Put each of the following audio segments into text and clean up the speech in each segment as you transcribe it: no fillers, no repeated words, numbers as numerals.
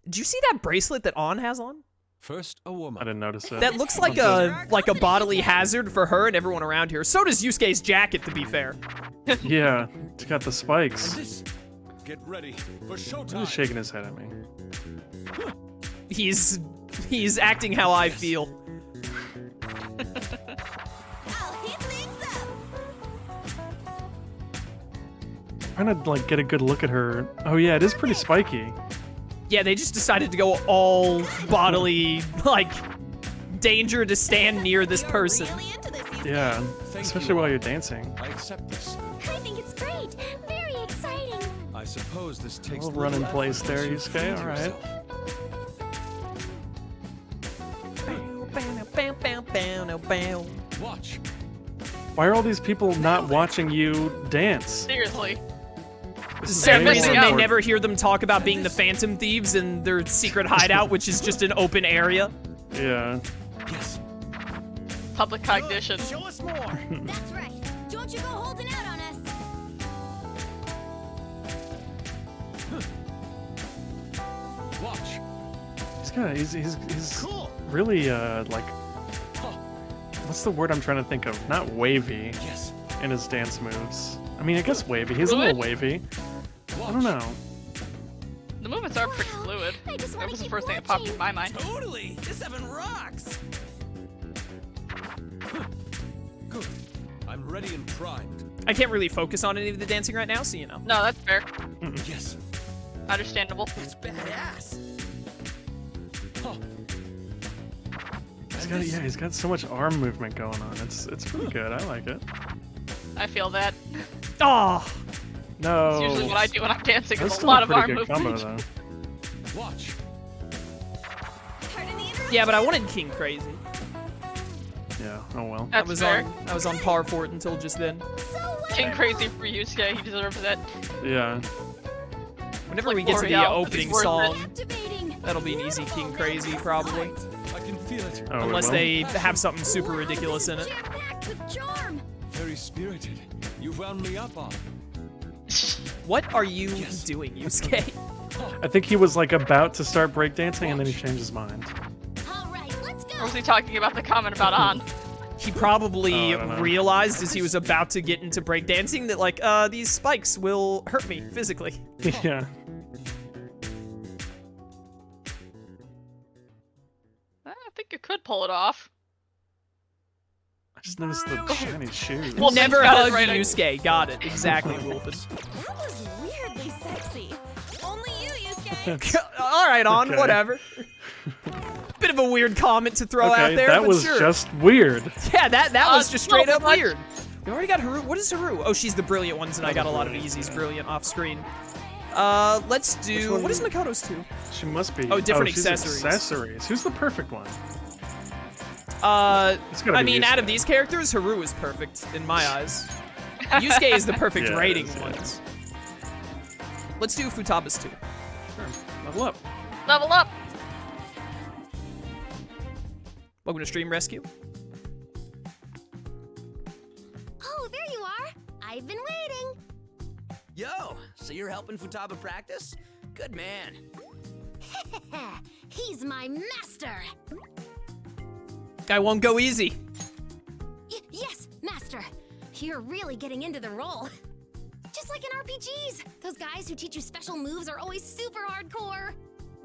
Did you see that bracelet that An has on? First, a woman. I didn't notice it. That looks like a bodily hazard for her and everyone around here. So does Yusuke's jacket, to be fair. Yeah, it's got the spikes. This. Get ready for showtime. He's shaking his head at me. He's acting how I feel. I'll heat things up. Trying to like get a good look at her. Oh yeah, it is pretty spiky. Yeah, they just decided to go all bodily, like, danger to stand near this person. Really into this, Yusuke. Yeah, Thank especially you. while you're dancing. I accept this. I think it's great. Very exciting. I suppose this A takes little run in little place effort there, to Yusuke. feed All right. yourself. Watch. Why are all these people not watching you dance? Seriously. This is Same way reason more they important. never hear them talk about being the Phantom Thieves in their secret hideout, which is just an open area. Yeah. Yes. Public cognition. Show us more. That's right. Don't you go holding out on us. Watch. He's Cool. really like what's the word I'm trying to think of? Not wavy Yes. in his dance moves. I mean, I guess wavy. He's a little wavy. I don't know. The movements are pretty fluid. I just That want was to the keep first thing that popped in watching. my mind. Totally! This heaven rocks! Good. I'm ready and primed. I can't really focus on any of the dancing right now, so you know. No, that's fair. Yes. Understandable. It's badass! Huh. He's got so much arm movement going on. It's pretty good. I like it. I feel that. Oh, No. It's usually what I do when I'm dancing. That's Is a still lot a of pretty arm good movement. combo though. Watch. Pardon the interruption. yeah, but I wanted King Crazy. Yeah. Oh well. I That's was fair. on par for it until just then. So what? King Crazy for Yusuke. He deserves it. Yeah. Whenever Like we get to the L'Oreal, opening it's worth it. song, Activating. that'll be an easy King Crazy probably. I can feel it. Oh, Unless well. they have something super Wow, ridiculous in this it. is jam-packed with charm. Very spirited. You wound me up on. What are you Yes. doing, Yusuke? I think he was like about to start breakdancing and then he changed his mind. All right, let's go. Or was he talking about the comment about An? He probably Oh, I don't know. realized as he was about to get into breakdancing that, like, these spikes will hurt me physically. Yeah. I think you could pull it off. I just noticed the shiny shoes. Well, Never got it hug right. Yusuke. Got it. Exactly, Wolfen. That was weirdly sexy. Only you, Yusuke. All right, on, Okay. whatever. Bit of a weird comment to throw out Okay, there, that but was sure. just weird. Yeah, that was just straight no, up what? weird. We already got Haru. What is Haru? Oh, she's the brilliant ones, and I got a lot of easies brilliant off screen. Let's do. one? What is Makoto's two? She must be. Oh, different she's accessories. Accessories. Who's the perfect one? It's gotta I be mean, Yusuke. out of these characters, Haru is perfect in my eyes. Yusuke is the perfect Yeah, it rating is, yeah. ones. Let's do Futaba's two. Sure. Level up. Level up. Welcome to Stream Rescue. Oh, there you are. I've been waiting. Yo, so you're helping Futaba practice? Good man. He's my master. Guy won't go easy. Yes, master. You're really getting into the role. Just like in RPGs. Those guys who teach you special moves are always super hardcore.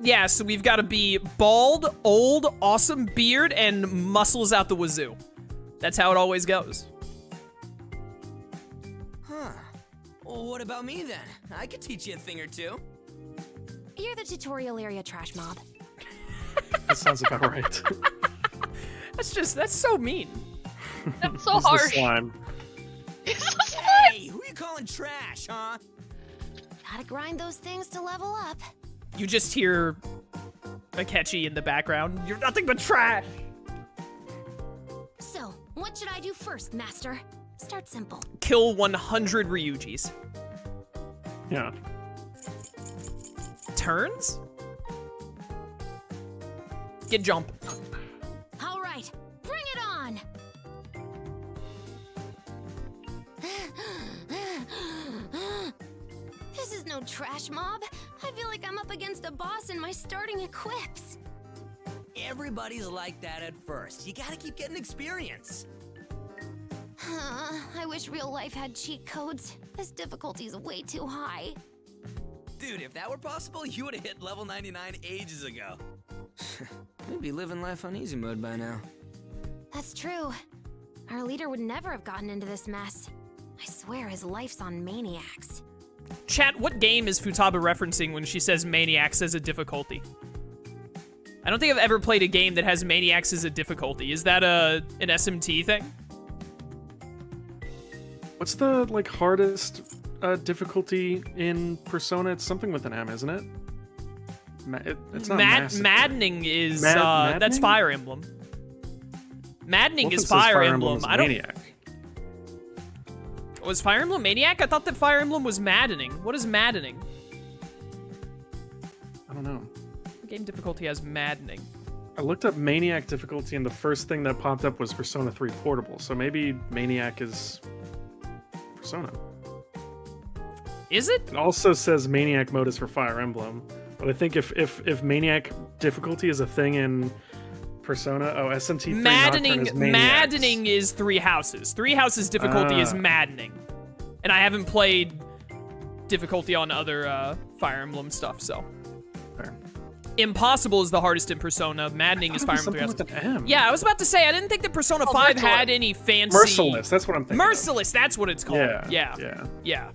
Yeah, so we've got to be bald, old, awesome beard, and muscles out the wazoo. That's how it always goes. Huh. Well, what about me then? I could teach you a thing or two. You're the tutorial area trash mob. That sounds about right. That's so mean. That's so He's the harsh. slime. Hey, who you calling trash, huh? Gotta grind those things to level up. You just hear Akechi in the background. You're nothing but trash. So, what should I do first, master? Start simple. Kill 100 Ryujis. Yeah. Turns? Get jump. All right, bring it on. This is no trash mob. I feel like I'm up against a boss in my starting equips. Everybody's like that at first. You gotta keep getting experience. I wish real life had cheat codes. This difficulty's way too high. Dude, if that were possible, you would've hit level 99 ages ago. We'd be living life on easy mode by now. That's true. Our leader would never have gotten into this mess. I swear his life's on Maniacs. Chat, what game is Futaba referencing when she says Maniacs as a difficulty? I don't think I've ever played a game that has Maniacs as a difficulty. Is that an SMT thing? What's the like hardest difficulty in Persona? It's something with an M, isn't it? It's not massive. Maddening is Maddening? that's Fire Emblem. Maddening Wolfen is says Fire Emblem. is I don't. Maniac. Was Fire Emblem Maniac? I thought that Fire Emblem was maddening. What is maddening? I don't know. What game difficulty has maddening? I looked up Maniac difficulty, and the first thing that popped up was Persona 3 Portable. So maybe Maniac is Persona. Is it? It also says Maniac mode is for Fire Emblem, but I think if Maniac difficulty is a thing in Persona, SMT3 Nocturne is Maniacs. Maddening is Three Houses. Three Houses difficulty is maddening, and I haven't played difficulty on other Fire Emblem stuff, so. Fair. Impossible is the hardest in Persona. Maddening is Fire Emblem 3 Houses. With an M. Yeah, I was about to say, I didn't think that Persona 5 had any fancy... Merciless, that's what I'm thinking. Merciless, that's what it's called. Yeah.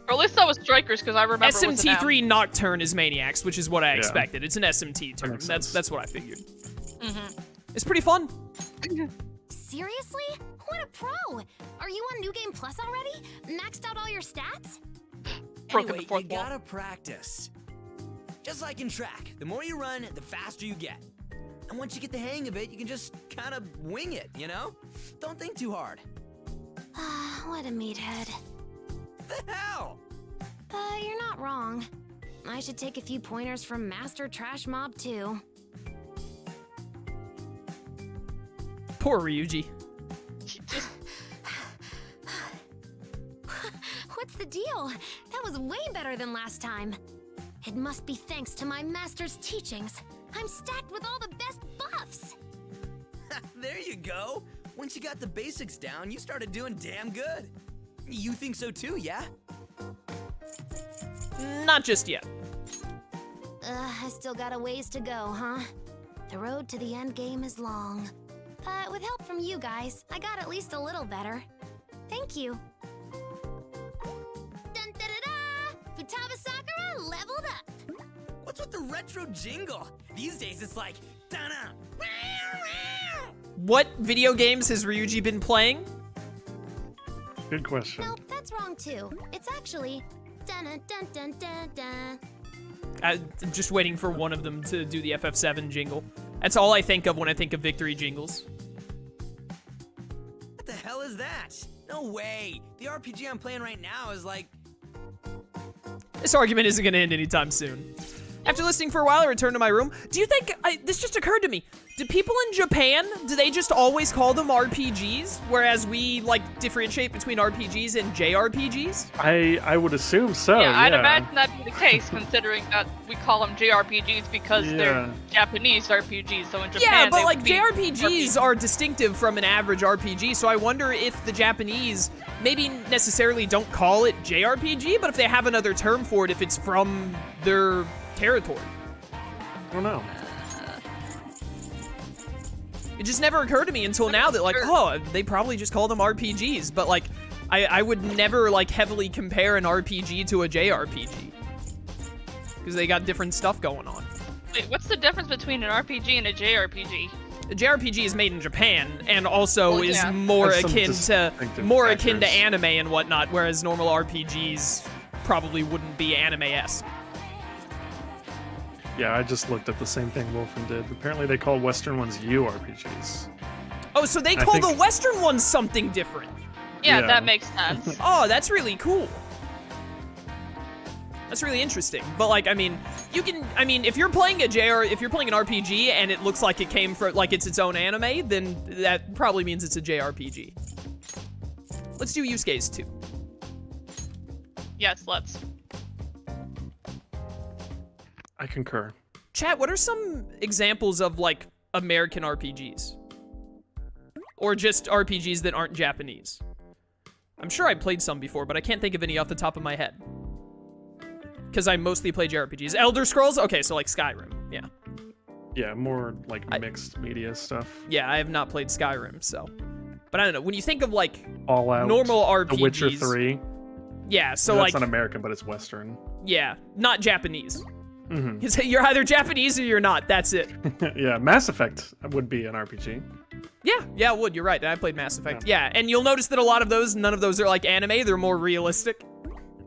Or at least that was Strikers, because I remember it was an M. SMT3 Nocturne is Maniacs, which is what I expected. It's an SMT term. That's what I figured. It's pretty fun. Seriously? What a pro! Are you on New Game Plus already? Maxed out all your stats? Broken Anyway, the fourth you wall. gotta practice. Just like in track, the more you run, the faster you get. And once you get the hang of it, you can just kind of wing it, you know? Don't think too hard. What a meathead. The hell? You're not wrong. I should take a few pointers from Master Trash Mob too. Poor Ryuji. What's the deal? That was way better than last time. It must be thanks to my master's teachings. I'm stacked with all the best buffs. There you go. Once you got the basics down, you started doing damn good. You think so too, yeah? Not just yet. I still got a ways to go, huh? The road to the end game is long. But with help from you guys, I got at least a little better. Thank you. Dun-da-da-da! Futaba Sakura leveled up! What's with the retro jingle? These days it's like, da-na. What video games has Ryuji been playing? Good question. Nope, that's wrong too. It's actually dun-dun-dun-dun-dun-dun. I'm just waiting for one of them to do the FF7 jingle. That's all I think of when I think of victory jingles. What the hell is that? No way. The RPG I'm playing right now is like... This argument isn't going to end anytime soon. After listening for a while, I returned to my room. Do you think, this just occurred to me, do people in Japan, do they just always call them RPGs? Whereas we, like, differentiate between RPGs and JRPGs? I would assume so, Yeah, I'd imagine that'd be the case, considering that we call them JRPGs because they're Japanese RPGs, so in Japan Yeah, but they like would be JRPGs are distinctive from an average RPG, so I wonder if the Japanese maybe necessarily don't call it JRPG, but if they have another term for it, if it's from their territory. I don't know. It just never occurred to me until now that, like, oh, they probably just call them RPGs, but, like, I would never, like, heavily compare an RPG to a JRPG. Because they got different stuff going on. Wait, what's the difference between an RPG and a JRPG? A JRPG is made in Japan, and also is more Has some akin to distinctive factors. anime and whatnot, whereas normal RPGs probably wouldn't be anime-esque. Yeah, I just looked at the same thing Wolfen did. Apparently they call Western ones URPGs. Oh, so they call the Western ones something different. Yeah, Yeah. that makes sense. Oh, that's really cool. That's really interesting. But like, I mean, if you're playing if you're playing an RPG and it looks like it came from, like it's its own anime, then that probably means it's a JRPG. Let's do Yusuke's too. Yes, let's. I concur. Chat, what are some examples of, like, American RPGs? Or just RPGs that aren't Japanese? I'm sure I played some before, but I can't think of any off the top of my head. Because I mostly play JRPGs. Elder Scrolls? Okay, so like Skyrim, yeah. Yeah, more like mixed media stuff. Yeah, I have not played Skyrim, so. But I don't know, when you think of like All Out, normal RPGs. The Witcher 3. Yeah, so That's like. not American, but it's Western. Yeah, not Japanese. Mm-hmm. You're either Japanese or you're not, that's it. Yeah, Mass Effect would be an RPG. Yeah, it would, you're right. I played Mass Effect. Yeah, and you'll notice that a lot of those, none of those are like anime, they're more realistic.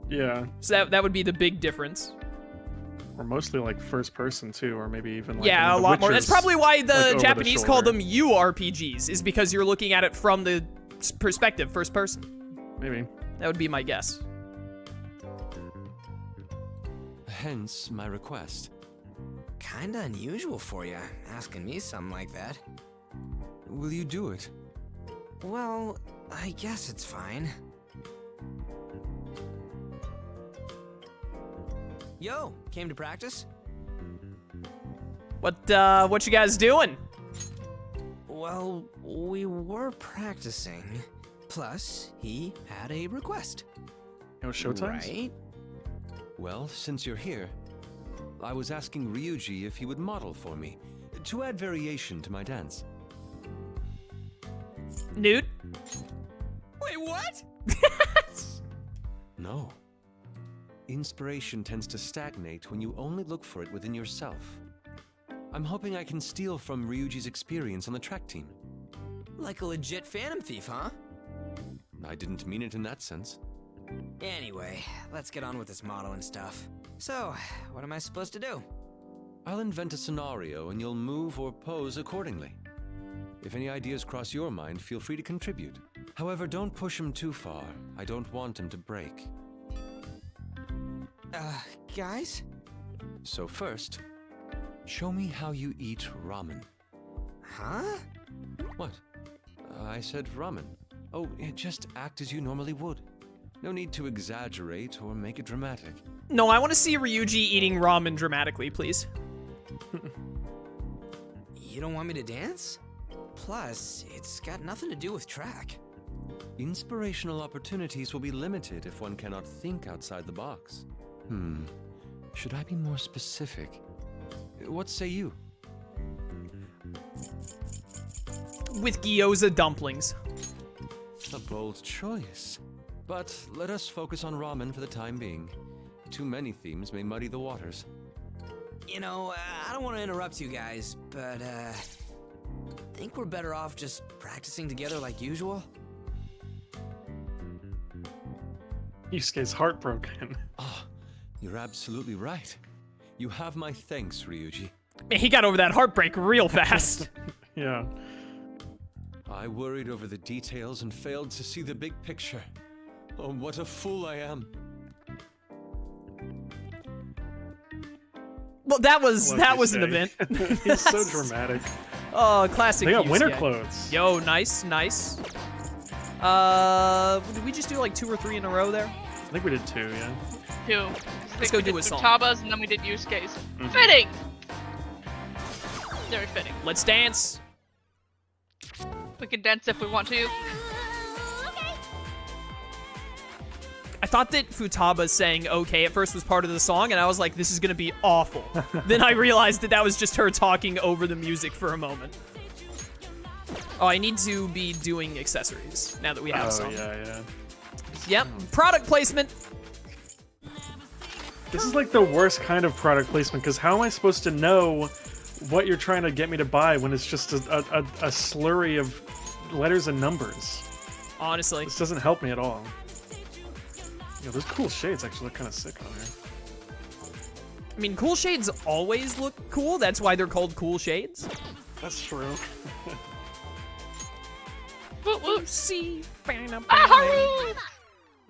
Yeah. So that would be the big difference. Or mostly like first person too, or maybe even like yeah, a lot more. That's probably why the like, Japanese call them URPGs, is because you're looking at it from the perspective, first person. Maybe. That would be my guess. Hence my request. Kinda unusual for you, asking me something like that. Will you do it? Well, I guess it's fine. Yo, came to practice? What you guys doing? Well, we were practicing. Plus, he had a request. No showtimes? Right? Well, since you're here, I was asking Ryuji if he would model for me, to add variation to my dance. Newt? Wait, what? No. Inspiration tends to stagnate when you only look for it within yourself. I'm hoping I can steal from Ryuji's experience on the track team. Like a legit Phantom Thief, huh? I didn't mean it in that sense. Anyway, let's get on with this model and stuff. So, what am I supposed to do? I'll invent a scenario and you'll move or pose accordingly. If any ideas cross your mind, feel free to contribute. However, don't push him too far. I don't want him to break. Guys? So first, show me how you eat ramen. Huh? What? I said ramen. Oh, just act as you normally would. No need to exaggerate or make it dramatic. No, I want to see Ryuji eating ramen dramatically, please. You don't want me to dance? Plus, it's got nothing to do with track. Inspirational opportunities will be limited if one cannot think outside the box. Should I be more specific? What say you? With gyoza dumplings. A bold choice. But let us focus on ramen for the time being. Too many themes may muddy the waters. You know, I don't want to interrupt you guys, but, think we're better off just practicing together like usual? Yusuke's heartbroken. Ah, you're absolutely right. You have my thanks, Ryuji. Man, he got over that heartbreak real fast. Yeah. I worried over the details and failed to see the big picture. Oh, what a fool I am. Well, that was an event. He's so dramatic. Oh, classic. They got winter Yusuke. clothes. Yo, nice. Did we just do like 2 or 3 in a row there? I think we did 2, yeah. 2. Let's go we do did a song. Futaba's and then we did Yusuke's. Fitting! Very fitting. Let's dance. We can dance if we want to. Okay. I thought that Futaba saying okay at first was part of the song, and I was like, this is gonna be awful. Then I realized that was just her talking over the music for a moment. Oh, I need to be doing accessories now that we have some. Yeah. Yep, product placement. This is like the worst kind of product placement, because how am I supposed to know what you're trying to get me to buy when it's just a slurry of letters and numbers? Honestly. This doesn't help me at all. You know, those cool shades actually look kind of sick on here. I mean, cool shades always look cool. That's why they're called cool shades. That's true. Woot woot. See. Oh,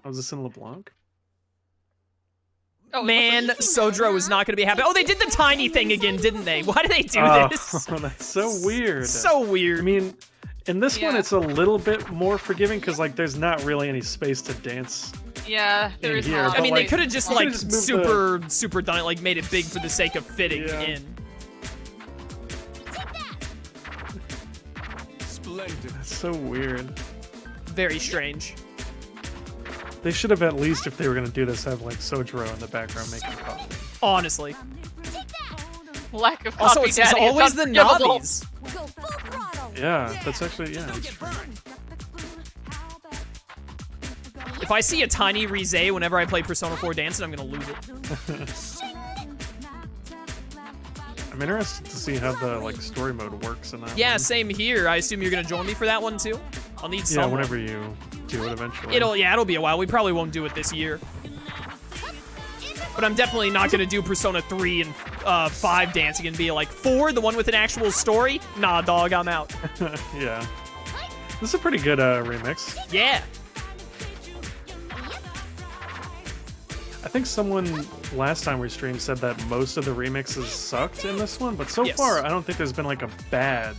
is this in LeBlanc? Oh, Man, Sojiro is not going to be happy. Oh, they did the tiny thing again, didn't they? Why do they do this? That's so weird. So weird. I mean, in this one, Yeah. it's a little bit more forgiving because, like, there's not really any space to dance Yeah, there is here, not. but, I mean, like, they could have just you like could've just moved super done it, like made it big for the sake of fitting Yeah. in. Splendid. That's so weird. Very strange. They should have at least, if they were gonna do this, have like Sojiro in the background making coffee. Honestly. Lack of Also, coffee it's daddy is always the unforgivable. Navis. Go full throttle. Yeah, that's actually Just yeah. don't that's get true. burned. If I see a tiny Rize whenever I play Persona 4 Dancing, I'm gonna lose it. I'm interested to see how the like story mode works in that. Yeah, one. same here. I assume you're gonna join me for that one too. I'll need Yeah, someone. whenever you do it eventually. It'll be a while. We probably won't do it this year. But I'm definitely not gonna do Persona 3 and 5 dancing and be like 4, the one with an actual story. Nah, dog, I'm out. Yeah. This is a pretty good remix. Yeah. I think someone last time we streamed said that most of the remixes sucked in this one, but so Yes. far I don't think there's been like a bad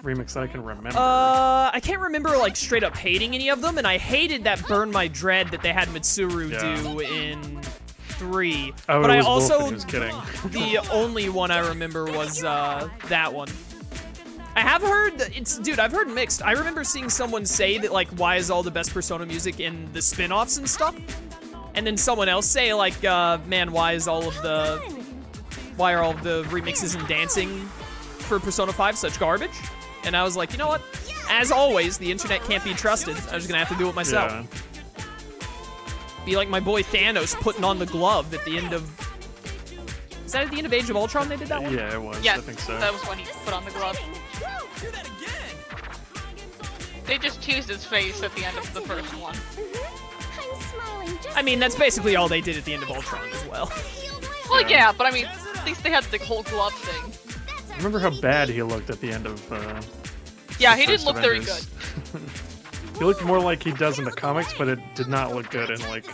remix that I can remember. I can't remember like straight up hating any of them, and I hated that Burn My Dread that they had Mitsuru do in 3. Oh, but it I was Wolf also and he was kidding. the only one I remember was that one. I have heard I've heard mixed. I remember seeing someone say that like, why is all the best Persona music in the spin-offs and stuff? And then someone else say like, man, why are all of the remixes and dancing for Persona 5 such garbage? And I was like, you know what? As always, the internet can't be trusted. I'm just gonna have to do it myself. Yeah. Be like my boy Thanos putting on the glove at the end of... Is that at the end of Age of Ultron they did that one? Yeah, it was. Yes, I think so. that was when he put on the glove. Do that again. They just teased his face at the end of the first one. I'm smiling just I mean, that's basically all they did at the end of Ultron as well. Well, yeah, but I mean, at least they had the whole glove thing. Remember how bad he looked at the end of Yeah, the he didn't first look very good. Avengers. He looked more like he does in the comics, but it did not look good in like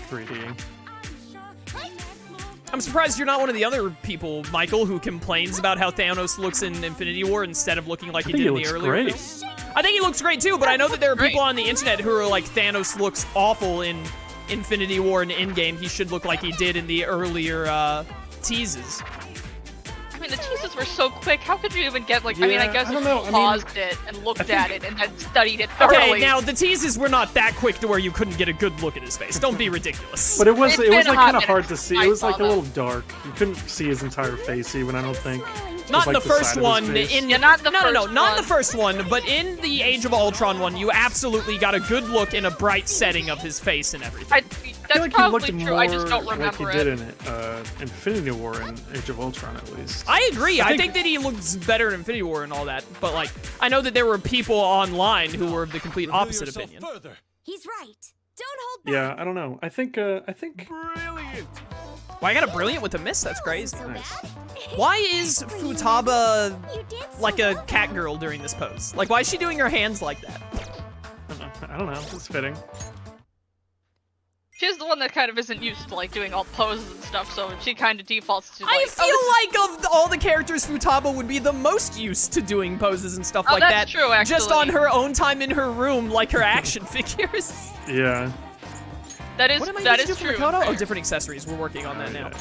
3D. I'm surprised you're not one of the other people, Michael, who complains about how Thanos looks in Infinity War instead of looking like he I think did he in the looks earlier great. films. I think he looks great too, but I know that there are Great. people on the internet who are like, Thanos looks awful in Infinity War and Endgame. He should look like he did in the earlier teases. I mean, the teasers were so quick. How could you even get like? I mean, I Yeah, guess I don't if know, you I mean, paused it and looked at it and then studied it Okay, thoroughly. now the teases were not that quick to where you couldn't get a good look at his face. Don't be ridiculous. But it was It's like been a hot kind of hard minute to see. since It I was saw like a that. little dark. You couldn't see his entire face even. I don't think. Not in like the the first side of his one. face. In Yeah, not the no, first not in the one. first one, but in the Age of Ultron one, you absolutely got a good look in a bright setting of his face and everything. That's I feel like he probably looked true. more I just don't like remember he did it. in Infinity War and Age of Ultron at least. I agree. I think- think that he looks better in Infinity War and all that, but like, I know that there were people online who were of the complete Reveal opposite yourself opinion. Further. He's right. Don't hold back. Yeah, I don't know. I think Brilliant. Well, I got a brilliant with a miss. That's crazy. So Nice. bad. Why is Futaba You did so like a well. cat girl during this pose? Like, why is she doing her hands like that? I don't know. It's fitting. She's the one that kind of isn't used to like doing all poses and stuff, so she kind of defaults to like. I oh, this feel like of all the characters, Futaba would be the most used to doing poses and stuff Oh, like that's that. true, Just actually. on her own time in her room, like her action figures. Yeah. That is What am I that supposed to is do for true. Makoto? Oh, different accessories. We're working on that now. Yeah.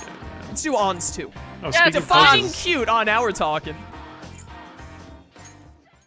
Let's do Ons too. Oh, Yeah, speaking it's a of fun- Fucking poses, cute. Oh, now we're talking.